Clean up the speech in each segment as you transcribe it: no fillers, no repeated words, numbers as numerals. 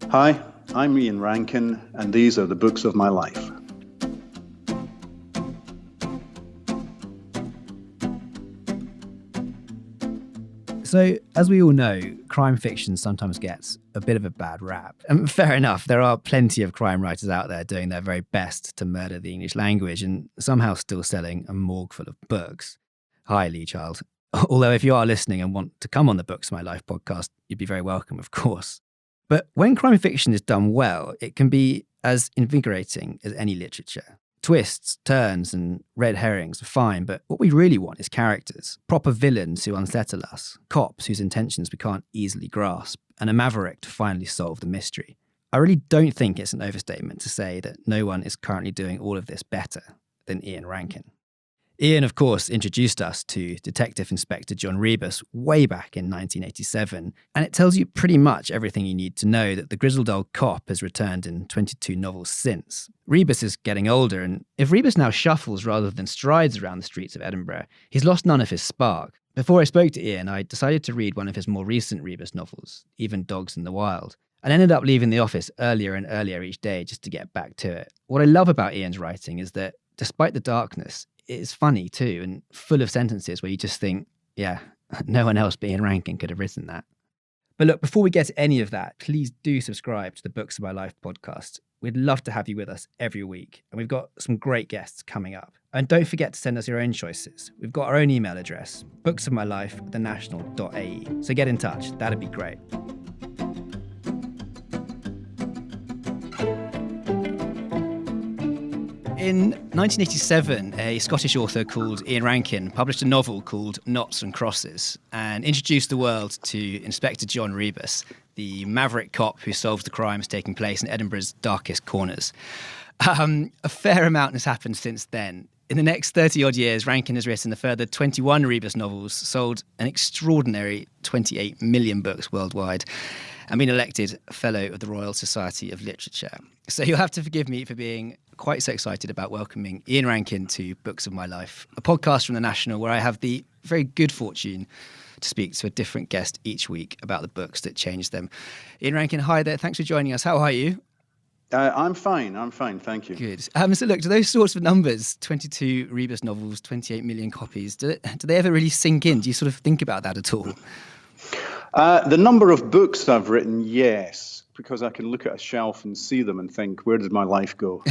Hi, I'm Ian Rankin, and these are the books of my life. So, as we all know, crime fiction sometimes gets a bit of a bad rap. And fair enough, there are plenty of crime writers out there doing their very best to murder the English language and somehow still selling a morgue full of books. Hi, Lee Child. Although if you are listening and want to come on the Books of My Life podcast, you'd be very welcome, of course. But when crime fiction is done well, it can be as invigorating as any literature. Twists, turns, and red herrings are fine, but what we really want is characters, proper villains who unsettle us, cops whose intentions we can't easily grasp, and a maverick to finally solve the mystery. I really don't think it's an overstatement to say that no one is currently doing all of this better than Ian Rankin. Ian, of course, introduced us to Detective Inspector John Rebus way back in 1987, and it tells you pretty much everything you need to know that the grizzled old cop has returned in 22 novels since. Rebus is getting older, and if Rebus now shuffles rather than strides around the streets of Edinburgh, he's lost none of his spark. Before I spoke to Ian, I decided to read one of his more recent Rebus novels, Even Dogs in the Wild, and ended up leaving the office earlier and earlier each day just to get back to it. What I love about Ian's writing is that, despite the darkness, it's funny too, and full of sentences where you just think, yeah, no one else but Ian Rankin could have written that. But look, before we get to any of that, please do subscribe to the Books of My Life podcast. We'd love to have you with us every week, and we've got some great guests coming up. And don't forget to send us your own choices. We've got our own email address, booksofmylife@thenational.ae. So get in touch, that'd be great. In 1987, a Scottish author called Ian Rankin published a novel called Knots and Crosses and introduced the world to Inspector John Rebus, the maverick cop who solves the crimes taking place in Edinburgh's darkest corners. A fair amount has happened since then. In the next 30-odd years, Rankin has written a further 21 Rebus novels, sold an extraordinary 28 million books worldwide, and been elected a Fellow of the Royal Society of Literature. So you'll have to forgive me for being quite so excited about welcoming Ian Rankin to Books of My Life, a podcast from The National where I have the very good fortune to speak to a different guest each week about the books that changed them. Ian Rankin, hi there. Thanks for joining us. How are you? I'm fine. Thank you. Good. So look, do those sorts of numbers, 22 Rebus novels, 28 million copies, do they ever really sink in? Do you sort of think about that at all? The number of books I've written, yes, because I can look at a shelf and see them and think, where did my life go?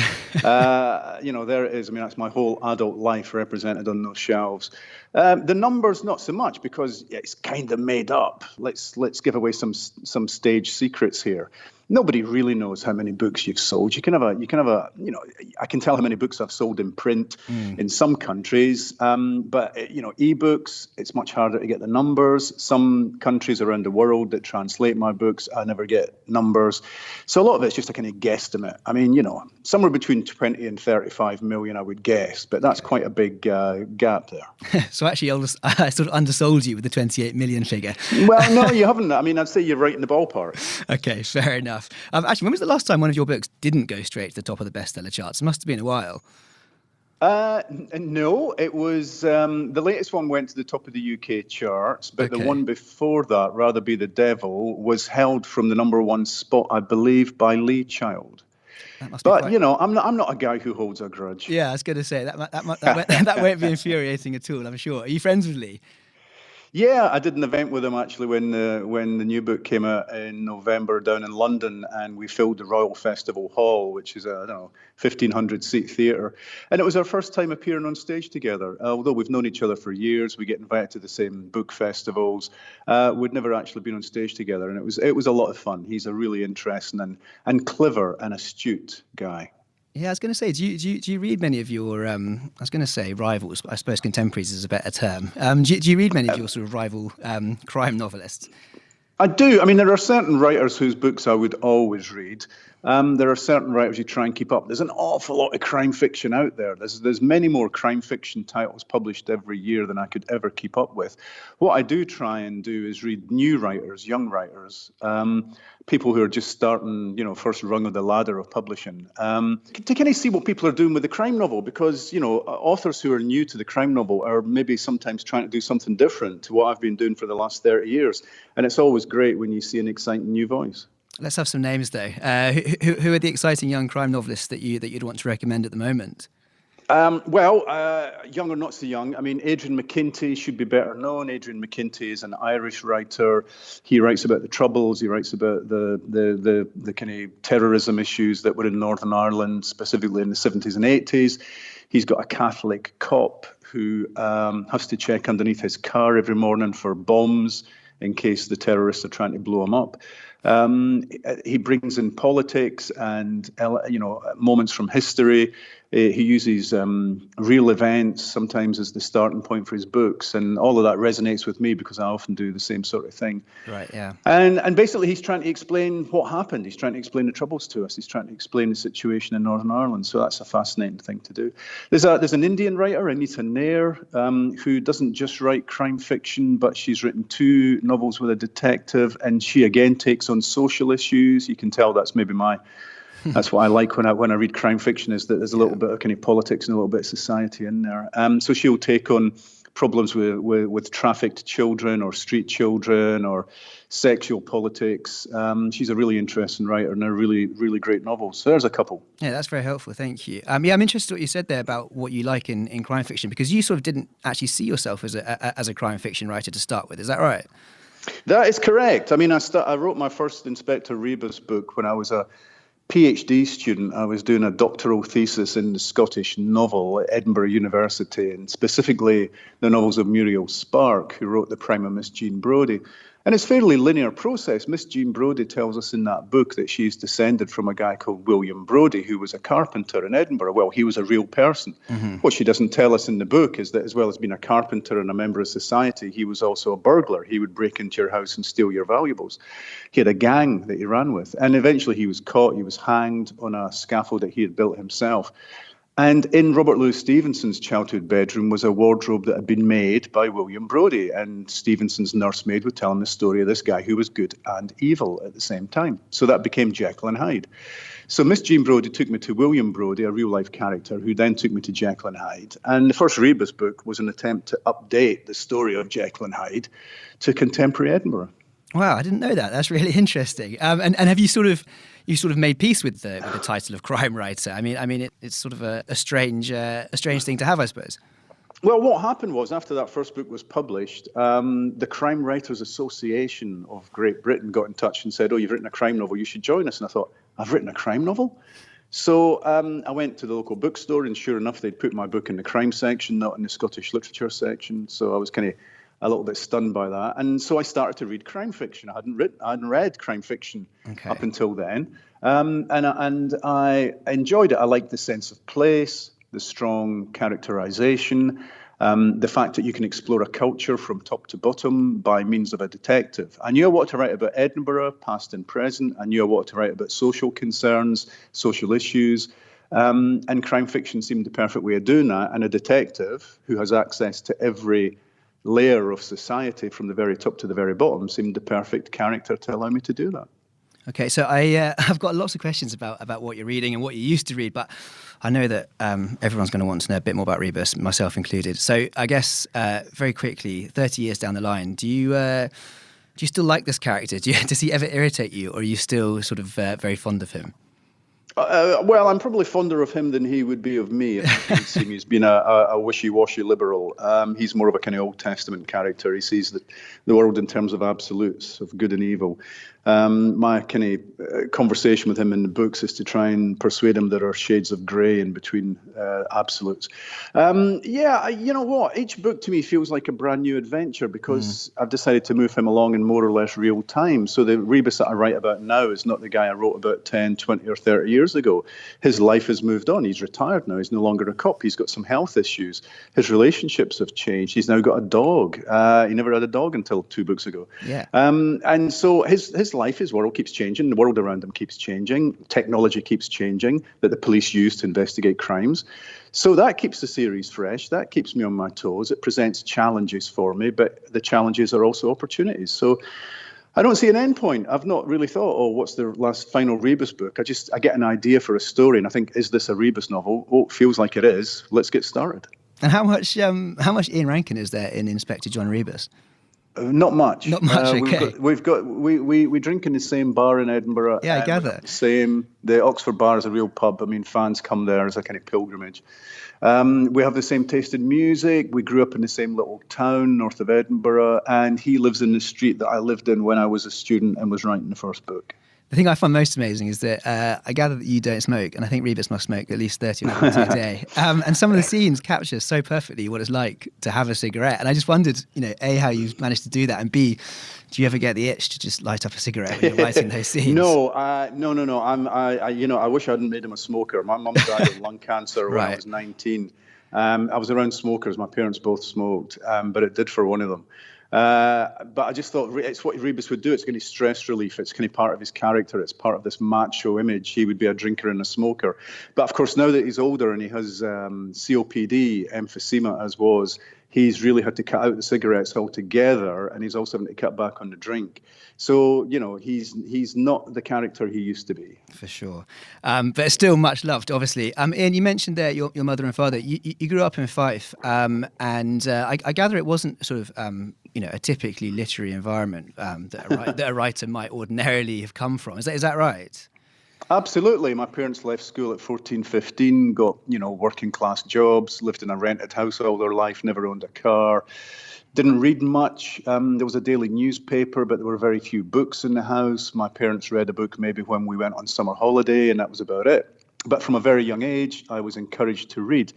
There it is. I mean, that's my whole adult life represented on those shelves. The numbers, not so much, because it's kind of made up. Let's give away some stage secrets here. Nobody really knows how many books you've sold. I can tell how many books I've sold in print in some countries, but ebooks, it's much harder to get the numbers. Some countries around the world that translate my books, I never get numbers. So a lot of it's just a kind of guesstimate. I mean, somewhere between 20 and 35 million, I would guess, but that's quite a big gap there. So actually, I sort of undersold you with the 28 million figure. Well, no, you haven't. I mean, I'd say you're right in the ballpark. Okay, fair enough. Actually, when was the last time one of your books didn't go straight to the top of the bestseller charts? It must have been a while. No, it was the latest one went to the top of the UK charts, but Okay. The one before that, Rather Be the Devil, was held from the number one spot, I believe, by Lee Child. But I'm not a guy who holds a grudge. Yeah, I was going to say that won't be infuriating at all, I'm sure. Are you friends with Lee? Yeah, I did an event with him actually when the new book came out in November down in London, and we filled the Royal Festival Hall, which is a 1,500 seat theatre, and it was our first time appearing on stage together. Although we've known each other for years, we get invited to the same book festivals. We'd never actually been on stage together, and it was a lot of fun. He's a really interesting and clever and astute guy. Yeah, I was going to say, do you read many of your, I was going to say rivals, but I suppose contemporaries is a better term. Do you read many of your sort of rival crime novelists? I do. I mean, there are certain writers whose books I would always read. There are certain writers you try and keep up. There's an awful lot of crime fiction out there. There's many more crime fiction titles published every year than I could ever keep up with. What I do try and do is read new writers, young writers, people who are just starting, first rung of the ladder of publishing, to kind of see what people are doing with the crime novel, because, authors who are new to the crime novel are maybe sometimes trying to do something different to what I've been doing for the last 30 years. And it's always great when you see an exciting new voice. Let's have some names, though. Who are the exciting young crime novelists that you'd want to recommend at the moment? Young or not so young. I mean, Adrian McKinty should be better known. Adrian McKinty is an Irish writer. He writes about the Troubles. He writes about the kind of terrorism issues that were in Northern Ireland, specifically in the 70s and 80s. He's got a Catholic cop who has to check underneath his car every morning for bombs in case the terrorists are trying to blow him up. He brings in politics and moments from history. He uses real events sometimes as the starting point for his books, and all of that resonates with me because I often do the same sort of thing. Right. Yeah. And basically, he's trying to explain what happened. He's trying to explain the Troubles to us. He's trying to explain the situation in Northern Ireland. So that's a fascinating thing to do. There's an Indian writer, Anita Nair, who doesn't just write crime fiction, but she's written 2 novels with a detective, and she again takes on social issues. You can tell that's maybe that's what I like when I read crime fiction, is that there's a little bit of kind of politics and a little bit of society in there. So she'll take on problems with trafficked children or street children or sexual politics. She's a really interesting writer, and they're really, really great novels. So there's a couple. Yeah, that's very helpful. Thank you. I'm interested in what you said there about what you like in crime fiction, because you sort of didn't actually see yourself as a crime fiction writer to start with. Is that right? That is correct. I mean, I wrote my first Inspector Rebus book when I was a PhD student. I was doing a doctoral thesis in the Scottish novel at Edinburgh University, and specifically the novels of Muriel Spark, who wrote The Prime of Miss Jean Brodie. And it's a fairly linear process. Miss Jean Brodie tells us in that book that she's descended from a guy called William Brodie, who was a carpenter in Edinburgh. Well, he was a real person. Mm-hmm. What she doesn't tell us in the book is that as well as being a carpenter and a member of society, he was also a burglar. He would break into your house and steal your valuables. He had a gang that he ran with. And eventually he was caught. He was hanged on a scaffold that he had built himself. And in Robert Louis Stevenson's childhood bedroom was a wardrobe that had been made by William Brodie. And Stevenson's nursemaid would tell him the story of this guy who was good and evil at the same time. So that became Jekyll and Hyde. So Miss Jean Brodie took me to William Brodie, a real-life character, who then took me to Jekyll and Hyde. And the first Rebus book was an attempt to update the story of Jekyll and Hyde to contemporary Edinburgh. Wow, I didn't know that. That's really interesting. And have you sort of made peace with the title of crime writer? I mean, it's sort of a strange thing to have, I suppose. Well, what happened was, after that first book was published, the Crime Writers Association of Great Britain got in touch and said, "Oh, you've written a crime novel, you should join us." And I thought, I've written a crime novel? So I went to the local bookstore, and sure enough, they'd put my book in the crime section, not in the Scottish literature section. So I was kind of a little bit stunned by that. And so I started to read crime fiction. I hadn't read crime fiction up until then. And I enjoyed it. I liked the sense of place, the strong characterization, the fact that you can explore a culture from top to bottom by means of a detective. I knew I wanted to write about Edinburgh, past and present. I knew I wanted to write about social concerns, social issues. And crime fiction seemed the perfect way of doing that. And a detective who has access to every layer of society from the very top to the very bottom seemed the perfect character to allow me to do that. Okay, so I've got lots of questions about what you're reading and what you used to read, but I know that everyone's going to want to know a bit more about Rebus, myself included. So I guess very quickly, 30 years down the line, do you still like this character? Does he ever irritate you, or are you still sort of very fond of him? Well, I'm probably fonder of him than he would be of me. If you see me as being a wishy-washy liberal. He's more of a kind of Old Testament character. He sees the world in terms of absolutes, of good and evil. My kind of conversation with him in the books is to try and persuade him there are shades of grey in between absolutes. You know what? Each book to me feels like a brand new adventure because I've decided to move him along in more or less real time. So the Rebus that I write about now is not the guy I wrote about 10, 20 or 30 years ago. His life has moved on. He's retired now. He's no longer a cop. He's got some health issues. His relationships have changed. He's now got a dog. He never had a dog until 2 books ago. Yeah. And so his life, his world keeps changing. The world around him keeps changing. Technology keeps changing that the police use to investigate crimes. So that keeps the series fresh. That keeps me on my toes. It presents challenges for me, but the challenges are also opportunities. So I don't see an end point. I've not really thought, oh, what's the last final Rebus book? I get an idea for a story and I think, is this a Rebus novel? Oh, it feels like it is. Let's get started. And how much Ian Rankin is there in Inspector John Rebus? Not much. Not much. Okay. We drink in the same bar in Edinburgh. Yeah, I and gather. The Oxford Bar is a real pub. I mean, fans come there as a kind of pilgrimage. We have the same taste in music. We grew up in the same little town north of Edinburgh, and he lives in the street that I lived in when I was a student and was writing the first book. The thing I find most amazing is that I gather that you don't smoke, and I think Rebus must smoke at least 30 or 40 a day. And some of the scenes capture so perfectly what it's like to have a cigarette. And I just wondered, A, how you managed to do that, and B, do you ever get the itch to just light up a cigarette when you're writing those scenes? No. I wish I hadn't made him a smoker. My mum died of lung cancer when I was 19. I was around smokers. My parents both smoked, but it did for one of them. But I just thought it's what Rebus would do. It's kind of stress relief. It's kind of part of his character. It's part of this macho image. He would be a drinker and a smoker. But of course, now that he's older and he has COPD, emphysema as was, he's really had to cut out the cigarettes altogether, and he's also having to cut back on the drink. So, he's not the character he used to be. For sure. But still much loved, obviously. Ian, you mentioned there your mother and father. You grew up in Fife, and I gather it wasn't sort of, a typically literary environment that a writer might ordinarily have come from. Is that right? Absolutely. My parents left school at 14, 15, got, working class jobs, lived in a rented house all their life, never owned a car. Didn't read much. There was a daily newspaper, but there were very few books in the house. My parents read a book maybe when we went on summer holiday, and that was about it. But from a very young age, I was encouraged to read.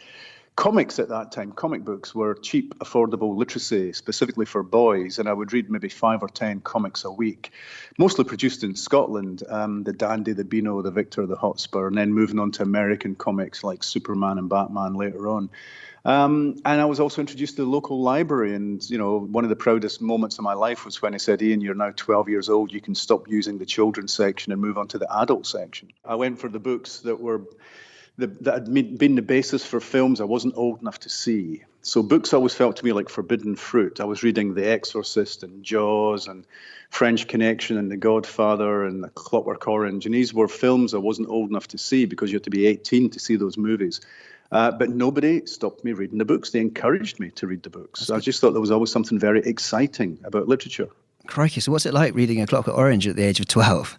Comics at that time, comic books were cheap, affordable literacy, specifically for boys, and I would read maybe 5 or 10 comics a week, mostly produced in Scotland, the Dandy, the Beano, the Victor, the Hotspur, and then moving on to American comics like Superman and Batman later on. And I was also introduced to the local library, and one of the proudest moments of my life was when I said, Ian, you're now 12 years old, you can stop using the children's section and move on to the adult section. I went for the books that had been the basis for films I wasn't old enough to see. So books always felt to me like forbidden fruit. I was reading The Exorcist and Jaws and French Connection and The Godfather and The Clockwork Orange, and these were films I wasn't old enough to see because you had to be 18 to see those movies. But nobody stopped me reading the books. They encouraged me to read the books. So I just thought there was always something very exciting about literature. Crikey, so what's it like reading A Clockwork Orange at the age of 12?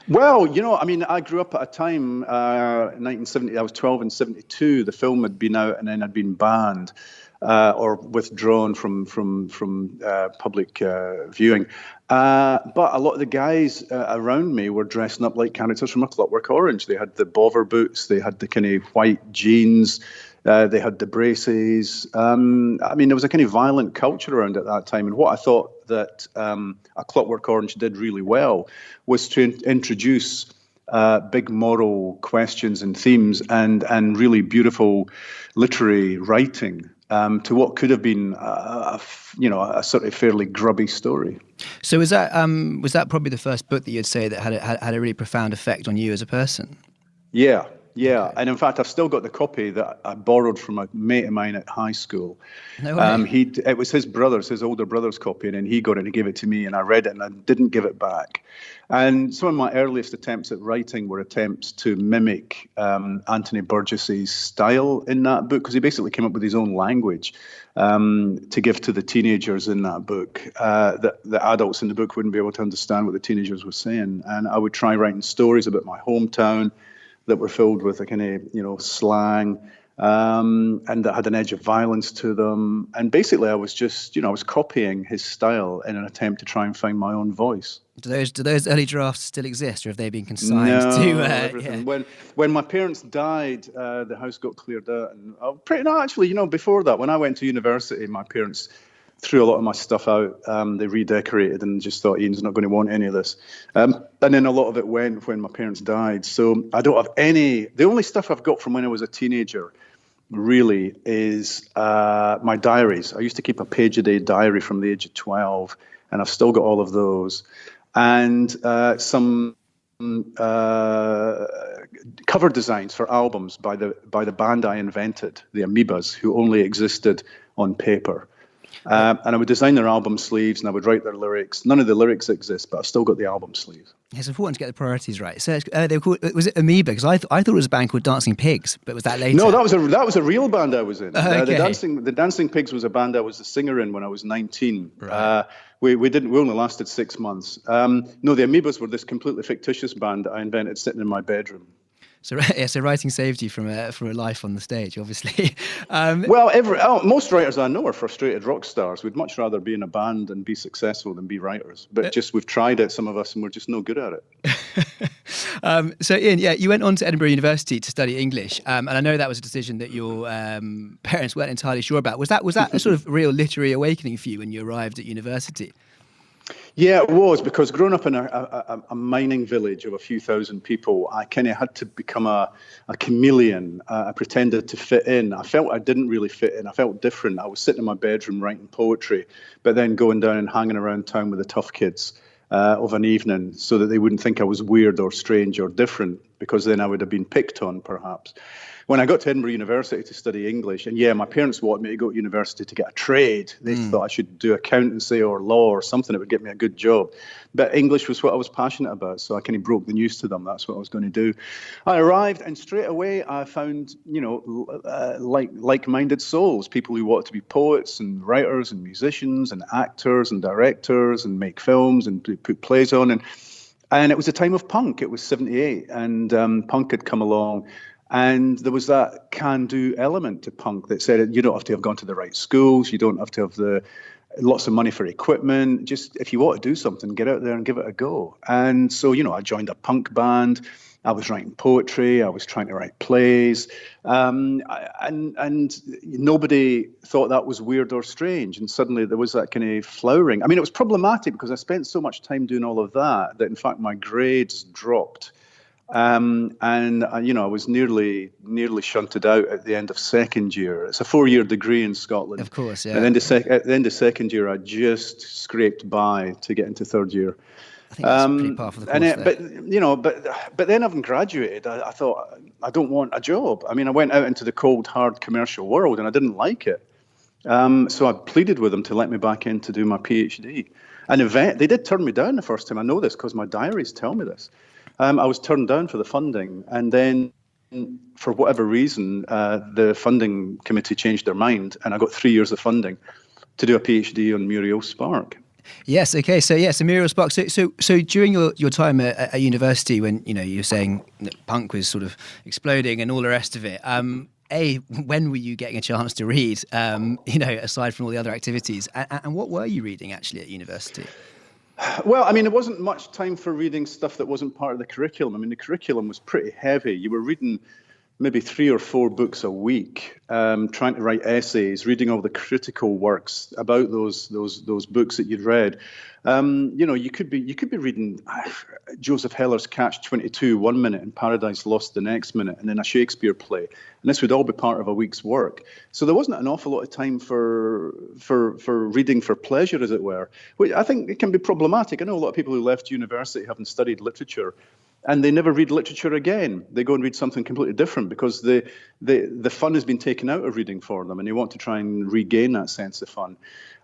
Well, I grew up at a time, 1970, I was 12 in 72. The film had been out and then had been banned or withdrawn from public viewing. But a lot of the guys around me were dressing up like characters from A Clockwork Orange. They had the bobber boots, they had the kind of white jeans, they had the braces. There was a kind of violent culture around at that time. And what I thought that A Clockwork Orange did really well was to introduce big moral questions and themes and really beautiful literary writing to what could have been a sort of fairly grubby story. So was that probably the first book that you'd say that had a really profound effect on you as a person? Yeah. Okay. And in fact, I've still got the copy that I borrowed from a mate of mine at high school. No way. It was his older brother's copy, and then he got it and he gave it to me, and I read it and I didn't give it back. And some of my earliest attempts at writing were attempts to mimic Anthony Burgess's style in that book, because he basically came up with his own language to give to the teenagers in that book that the adults in the book wouldn't be able to understand what the teenagers were saying. And I would try writing stories about my hometown that were filled with a kind of, slang, and that had an edge of violence to them. And basically I was just, I was copying his style in an attempt to try and find my own voice. Do those early drafts still exist, or have they been consigned everything. Yeah. When my parents died, the house got cleared out. And before that, when I went to university, my parents threw a lot of my stuff out. They redecorated and just thought Ian's not going to want any of this. And then a lot of it went when my parents died. So I don't have any. The only stuff I've got from when I was a teenager really is my diaries. I used to keep a page-a-day diary from the age of 12, and I've still got all of those. And some cover designs for albums by the band I invented, the Amoebas, who only existed on paper. And I would design their album sleeves and I would write their lyrics. None of the lyrics exist, but I've still got the album sleeves. It's important to get the priorities right. So they were called, was it Amoeba? Because I thought it was a band called Dancing Pigs, but was that later? No, that was a real band I was in. Okay. The Dancing Pigs was a band I was the singer in when I was 19. Right. We only lasted 6 months. No, the Amoebas were this completely fictitious band I invented sitting in my bedroom. So writing saved you from a life on the stage, obviously. Most writers I know are frustrated rock stars. We'd much rather be in a band and be successful than be writers. But we've tried it, some of us, and we're just no good at it. So Ian, you went on to Edinburgh University to study English, and I know that was a decision that your parents weren't entirely sure about. Was that a sort of real literary awakening for you when you arrived at university? Yeah, it was, because growing up in a mining village of a few thousand people, I kind of had to become a chameleon. I pretended to fit in. I felt I didn't really fit in. I felt different. I was sitting in my bedroom writing poetry, but then going down and hanging around town with the tough kids of an evening so that they wouldn't think I was weird or strange or different, because then I would have been picked on, perhaps. When I got to Edinburgh University to study English, and my parents wanted me to go to university to get a trade. They thought I should do accountancy or law or something that would get me a good job. But English was what I was passionate about, so I kind of broke the news to them. That's what I was going to do. I arrived, and straight away I found, like-minded souls, people who wanted to be poets and writers and musicians and actors and directors and make films and put plays on. And it was a time of punk. It was 78, and punk had come along. And there was that can-do element to punk that said you don't have to have gone to the right schools, you don't have to have lots of money for equipment. Just if you want to do something, get out there and give it a go. And so, I joined a punk band. I was writing poetry. I was trying to write plays. And nobody thought that was weird or strange. And suddenly there was that kind of flowering. I mean, it was problematic because I spent so much time doing all of that in fact, my grades dropped. I was nearly shunted out at the end of second year. It's a 4-year degree in Scotland. Of course, yeah. And then at the end of second year, I just scraped by to get into third year. I think that's pretty par for the course. But then having graduated, I thought, I don't want a job. I mean, I went out into the cold, hard commercial world, and I didn't like it. So I pleaded with them to let me back in to do my PhD. And they did turn me down the first time. I know this because my diaries tell me this. I was turned down for the funding, and then for whatever reason, the funding committee changed their mind, and I got 3 years of funding to do a PhD on Muriel Spark. Yes. Okay. So Muriel Spark. So during your time at university, when you're saying that punk was sort of exploding and all the rest of it, when were you getting a chance to read? Aside from all the other activities, and what were you reading actually at university? Well, I mean, there wasn't much time for reading stuff that wasn't part of the curriculum. I mean, the curriculum was pretty heavy. You were reading maybe 3 or 4 books a week, trying to write essays, reading all the critical works about those books that you'd read. You could be reading Joseph Heller's Catch-22 one minute and Paradise Lost the next minute, and then a Shakespeare play, and this would all be part of a week's work. So there wasn't an awful lot of time for reading for pleasure, as it were, which I think it can be problematic. I know a lot of people who left university having studied literature, and they never read literature again. They go and read something completely different because the fun has been taken out of reading for them, and they want to try and regain that sense of fun.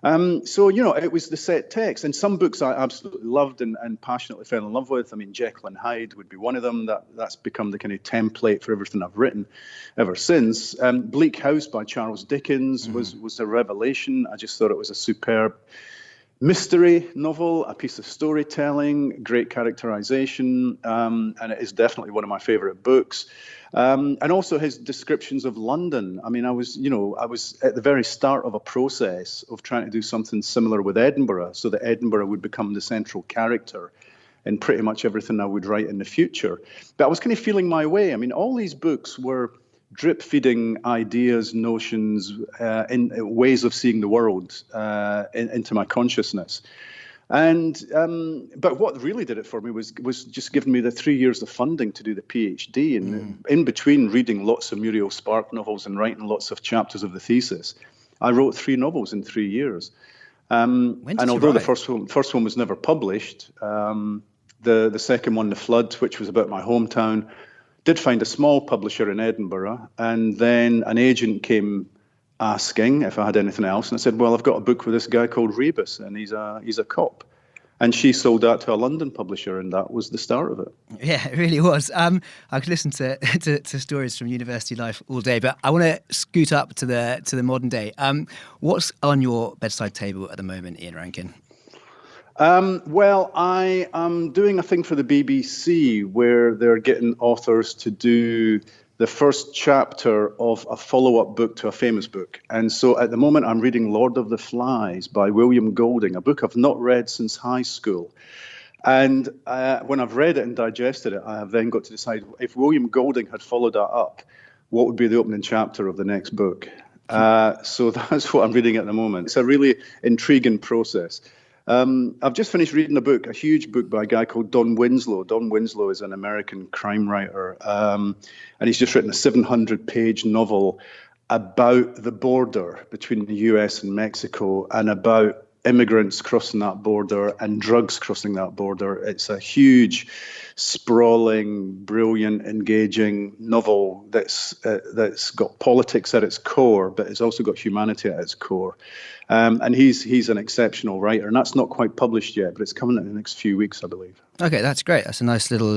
It was the set text. And some books I absolutely loved and passionately fell in love with. I mean, Jekyll and Hyde would be one of them. That's become the kind of template for everything I've written ever since. Bleak House by Charles Dickens was a revelation. I just thought it was a superb mystery novel, a piece of storytelling, great characterization, and it is definitely one of my favorite books. And also his descriptions of London. I mean, I was at the very start of a process of trying to do something similar with Edinburgh, so that Edinburgh would become the central character in pretty much everything I would write in the future. But I was kind of feeling my way. I mean, all these books were drip-feeding ideas, notions, in ways of seeing the world into my consciousness. And but what really did it for me was just giving me the 3 years of funding to do the PhD, and in between reading lots of Muriel Spark novels and writing lots of chapters of the thesis, I wrote 3 novels in 3 years. And although the first one was never published, the second one, The Flood, which was about my hometown, did find a small publisher in Edinburgh, and then an agent came asking if I had anything else. And I said, well, I've got a book with this guy called Rebus, and he's a cop. And she sold that to a London publisher, and that was the start of it. Yeah, it really was. I could listen to stories from university life all day, but I want to scoot up to the modern day. What's on your bedside table at the moment, Ian Rankin? Well, I am doing a thing for the BBC where they're getting authors to do the first chapter of a follow-up book to a famous book. And so at the moment, I'm reading Lord of the Flies by William Golding, a book I've not read since high school. And when I've read it and digested it, I have then got to decide if William Golding had followed that up, what would be the opening chapter of the next book? So that's what I'm reading at the moment. It's a really intriguing process. I've just finished reading a huge book by a guy called Don Winslow. Don Winslow is an American crime writer, and he's just written a 700-page novel about the border between the US and Mexico and about immigrants crossing that border and drugs crossing that border. It's a huge, sprawling, brilliant, engaging novel that's got politics at its core, but it's also got humanity at its core. And he's an exceptional writer, and that's not quite published yet, but it's coming in the next few weeks, I believe. Okay, that's great. That's a nice little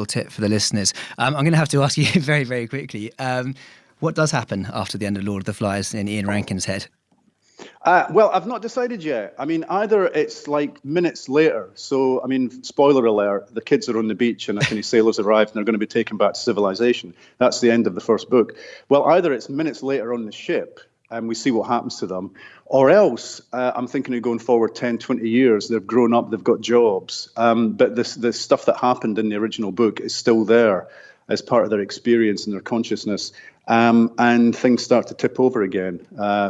tip for the listeners. I'm going to have to ask you very, very quickly. What does happen after the end of Lord of the Flies in Ian Rankin's head? Well, I've not decided yet. I mean, either it's like minutes later. So, I mean, spoiler alert, the kids are on the beach and a kind of sailors arrived and they're going to be taken back to civilization. That's the end of the first book. Well, either it's minutes later on the ship and we see what happens to them, or else I'm thinking of going forward 10, 20 years. They've grown up, they've got jobs. But the stuff that happened in the original book is still there as part of their experience and their consciousness. And things start to tip over again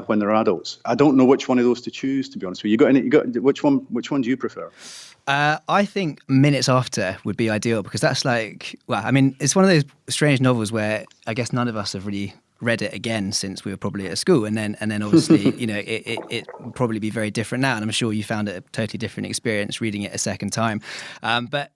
when they're adults. I don't know which one of those to choose, to be honest with you. Which one do you prefer? I think minutes after would be ideal because that's it's one of those strange novels where I guess none of us have really read it again since we were probably at school, and then obviously it would probably be very different now, and I'm sure you found it a totally different experience reading it a second time. But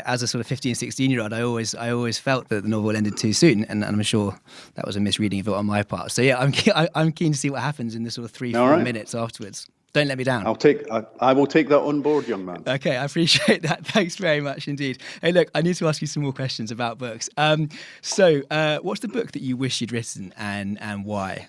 as a sort of 15, 16-year-old, I always felt that the novel ended too soon, and I'm sure that was a misreading of it on my part. So yeah, I'm keen to see what happens in the sort of 3-4 minutes afterwards. Don't let me down. I will take that on board, young man. Okay, I appreciate that. Thanks very much indeed. Hey, look, I need to ask you some more questions about books. So what's the book that you wish you'd written and why?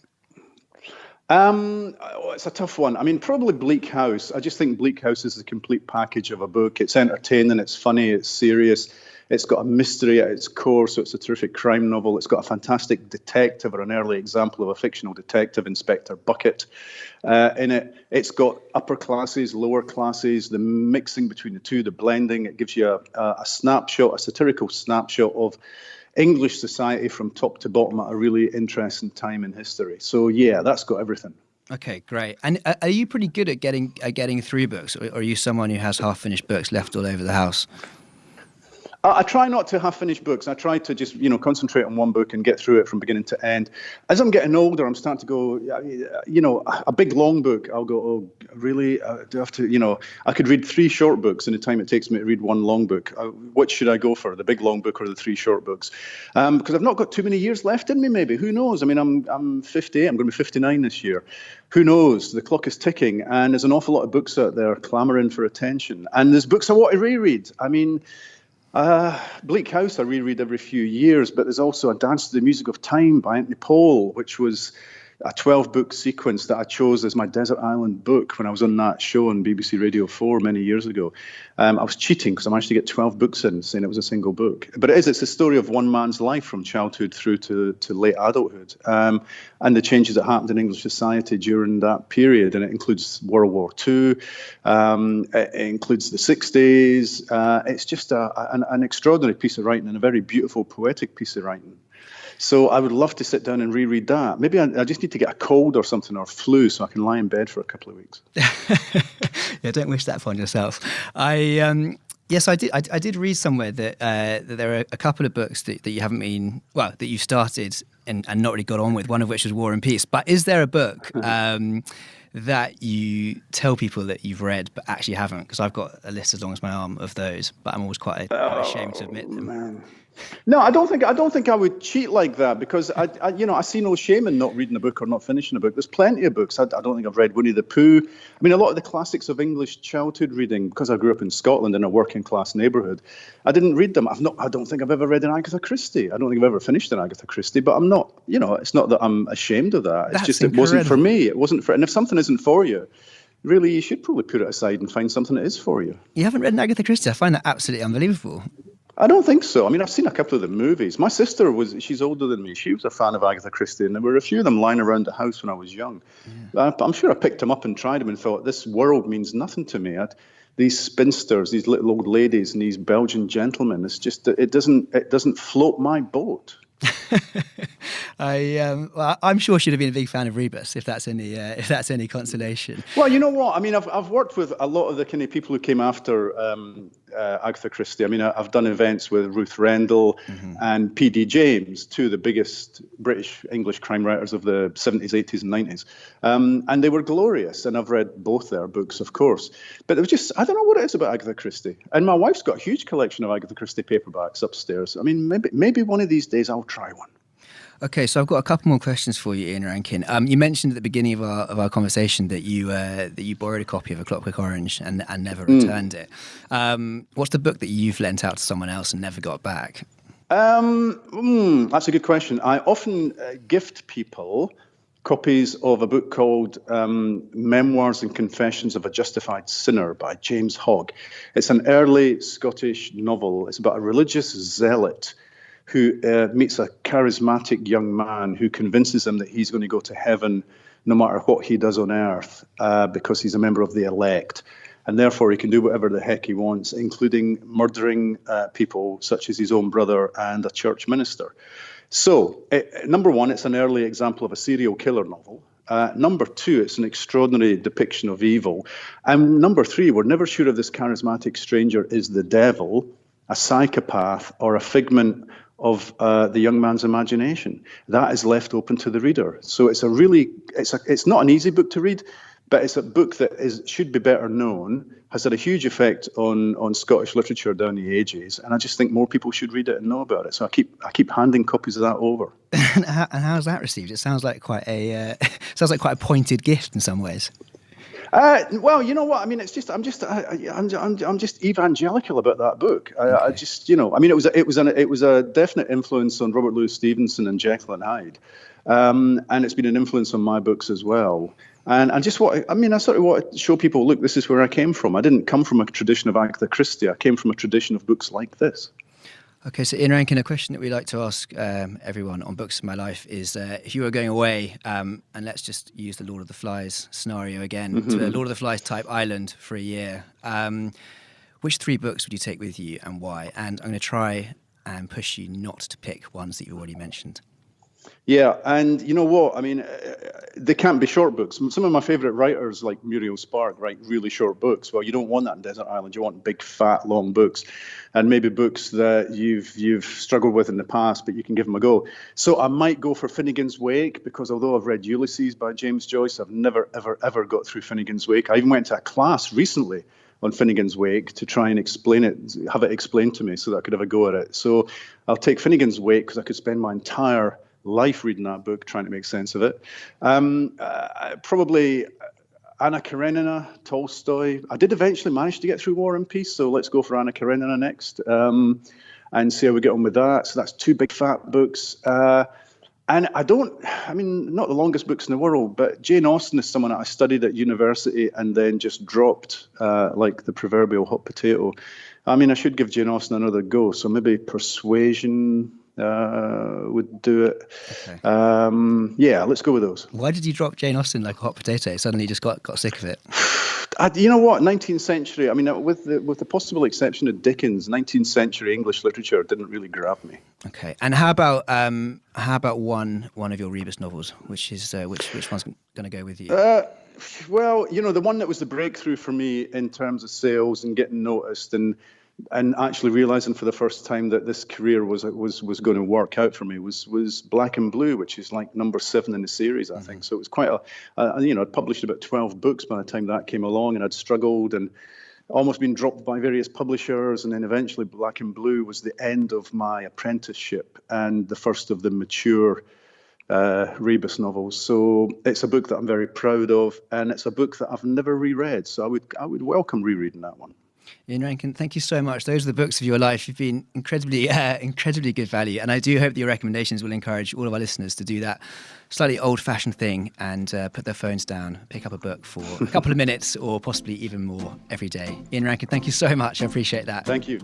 It's a tough one. I mean, probably Bleak House. I just think Bleak House is a complete package of a book. It's entertaining, it's funny, it's serious. It's got a mystery at its core, so it's a terrific crime novel. It's got a fantastic detective, or an early example of a fictional detective, Inspector Bucket, in it. It's got upper classes, lower classes, the mixing between the two, the blending. It gives you a snapshot, a satirical snapshot of English society from top to bottom at a really interesting time in history. So yeah, that's got everything. Okay, great. And are you pretty good at getting through books, or are you someone who has half-finished books left all over the house? I try not to have finished books. I try to just, concentrate on one book and get through it from beginning to end. As I'm getting older, I'm starting to go, a big long book, I'll go, oh, really? Do I have to, I could read 3 short books in the time it takes me to read one long book. Which should I go for, the big long book or the 3 short books? Because I've not got too many years left in me, maybe. Who knows? I mean, I'm 58. I'm going to be 59 this year. Who knows? The clock is ticking, and there's an awful lot of books out there clamoring for attention. And there's books I want to reread. I mean, Bleak House I reread every few years, but there's also A Dance to the Music of Time by Anthony Powell, which was a 12-book sequence that I chose as my Desert Island book when I was on that show on BBC Radio 4 many years ago. I was cheating because I managed to get 12 books in, saying it was a single book. But it's the story of one man's life from childhood through to late adulthood, and the changes that happened in English society during that period. And it includes World War II, it includes the 60s. It's just an extraordinary piece of writing and a very beautiful, poetic piece of writing. So I would love to sit down and reread that. Maybe I just need to get a cold or something, or flu, so I can lie in bed for a couple of weeks. Yeah, don't wish that upon yourself. Yes, I did read somewhere that there are a couple of books that you haven't that you started and not really got on with, one of which was War and Peace. But is there a book that you tell people that you've read but actually haven't? Because I've got a list as long as my arm of those, but I'm always quite ashamed to admit them. Man. No, I don't think I would cheat like that, because I see no shame in not reading a book or not finishing a book. There's plenty of books. I don't think I've read Winnie the Pooh. I mean, a lot of the classics of English childhood reading, because I grew up in Scotland in a working class neighbourhood, I didn't read them. I don't think I've ever read an Agatha Christie. I don't think I've ever finished an Agatha Christie. But I'm not. It's not that I'm ashamed of that. It's just incredible. It wasn't for me. It wasn't for. And if something isn't for you, really, you should probably put it aside and find something that is for you. You haven't read an Agatha Christie? I find that absolutely unbelievable. I don't think so. I mean, I've seen a couple of the movies. My sister she's older than me. She was a fan of Agatha Christie, and there were a few of them lying around the house when I was young. Yeah. I'm sure I picked them up and tried them and thought, this world means nothing to me. These spinsters, these little old ladies, and these Belgian gentlemen, it's just, it doesn't float my boat. I'm sure she'd have been a big fan of Rebus, if that's any consolation. Well, you know what? I mean, I've worked with a lot of the kind of people who came after Agatha Christie. I mean, I've done events with Ruth Rendell and P.D. James, two of the biggest British English crime writers of the 70s, 80s and 90s. And they were glorious. And I've read both their books, of course. But it was just, I don't know what it is about Agatha Christie. And my wife's got a huge collection of Agatha Christie paperbacks upstairs. I mean, maybe one of these days I'll try one. Okay, so I've got a couple more questions for you, Ian Rankin. You mentioned at the beginning of our conversation that you borrowed a copy of A Clockwork Orange and never returned it. What's the book that you've lent out to someone else and never got back? That's a good question. I often gift people copies of a book called Memoirs and Confessions of a Justified Sinner by James Hogg. It's an early Scottish novel. It's about a religious zealot who meets a charismatic young man who convinces him that he's going to go to heaven no matter what he does on earth, because he's a member of the elect. And therefore he can do whatever the heck he wants, including murdering people such as his own brother and a church minister. So, number one, it's an early example of a serial killer novel. Number two, it's an extraordinary depiction of evil. And number three, we're never sure if this charismatic stranger is the devil, a psychopath, or a figment of the young man's imagination. That is left open to the reader. So it's not an easy book to read, but it's a book that should be better known, has had a huge effect on Scottish literature down the ages, and I just think more people should read it and know about it. So I keep handing copies of that over. And how's that received? It sounds like quite a pointed gift in some ways. Well, you know what? I mean, it's just I'm just evangelical about that book. Okay. I just, I mean, it was a definite influence on Robert Louis Stevenson and Jekyll and Hyde, and it's been an influence on my books as well. And I sort of want to show people, look, this is where I came from. I didn't come from a tradition of Agatha Christie. I came from a tradition of books like this. Okay, so Ian Rankin, a question that we like to ask everyone on Books of My Life is, if you were going away, and let's just use the Lord of the Flies scenario again, to a Lord of the Flies type island for a year, which three books would you take with you and why? And I'm going to try and push you not to pick ones that you already mentioned. Yeah, and you know what? I mean, they can't be short books. Some of my favourite writers, like Muriel Spark, write really short books. Well, you don't want that in Desert Island. You want big, fat, long books, and maybe books that you've struggled with in the past, but you can give them a go. So I might go for Finnegan's Wake, because although I've read Ulysses by James Joyce, I've never, ever, ever got through Finnegan's Wake. I even went to a class recently on Finnegan's Wake to try and explain it, have it explained to me so that I could have a go at it. So I'll take Finnegan's Wake because I could spend my entire life reading that book, trying to make sense of it. Probably Anna Karenina, Tolstoy. I did eventually manage to get through War and Peace, so let's go for Anna Karenina next and see how we get on with that. So that's two big fat books. And not the longest books in the world, but Jane Austen is someone that I studied at university and then just dropped like the proverbial hot potato. I mean, I should give Jane Austen another go, so maybe Persuasion would do it. Okay. Yeah, let's go with those. Why did you drop Jane Austen like a hot potato? Suddenly just got sick of it. You know what? 19th century. I mean, with the possible exception of Dickens, 19th century English literature didn't really grab me. Okay. And how about one of your Rebus novels? Which one's going to go with you? Well, the one that was the breakthrough for me in terms of sales and getting noticed and and actually realizing for the first time that this career was going to work out for me was Black and Blue, which is like number 7 in the series, I think. So it was quite I'd published about 12 books by the time that came along, and I'd struggled and almost been dropped by various publishers, and then eventually Black and Blue was the end of my apprenticeship and the first of the mature Rebus novels. So it's a book that I'm very proud of, and it's a book that I've never reread. So I would welcome rereading that one. Ian Rankin, thank you so much. Those are the books of your life. You've been incredibly good value. And I do hope that your recommendations will encourage all of our listeners to do that slightly old-fashioned thing and put their phones down, pick up a book for a couple of minutes or possibly even more every day. Ian Rankin, thank you so much. I appreciate that. Thank you.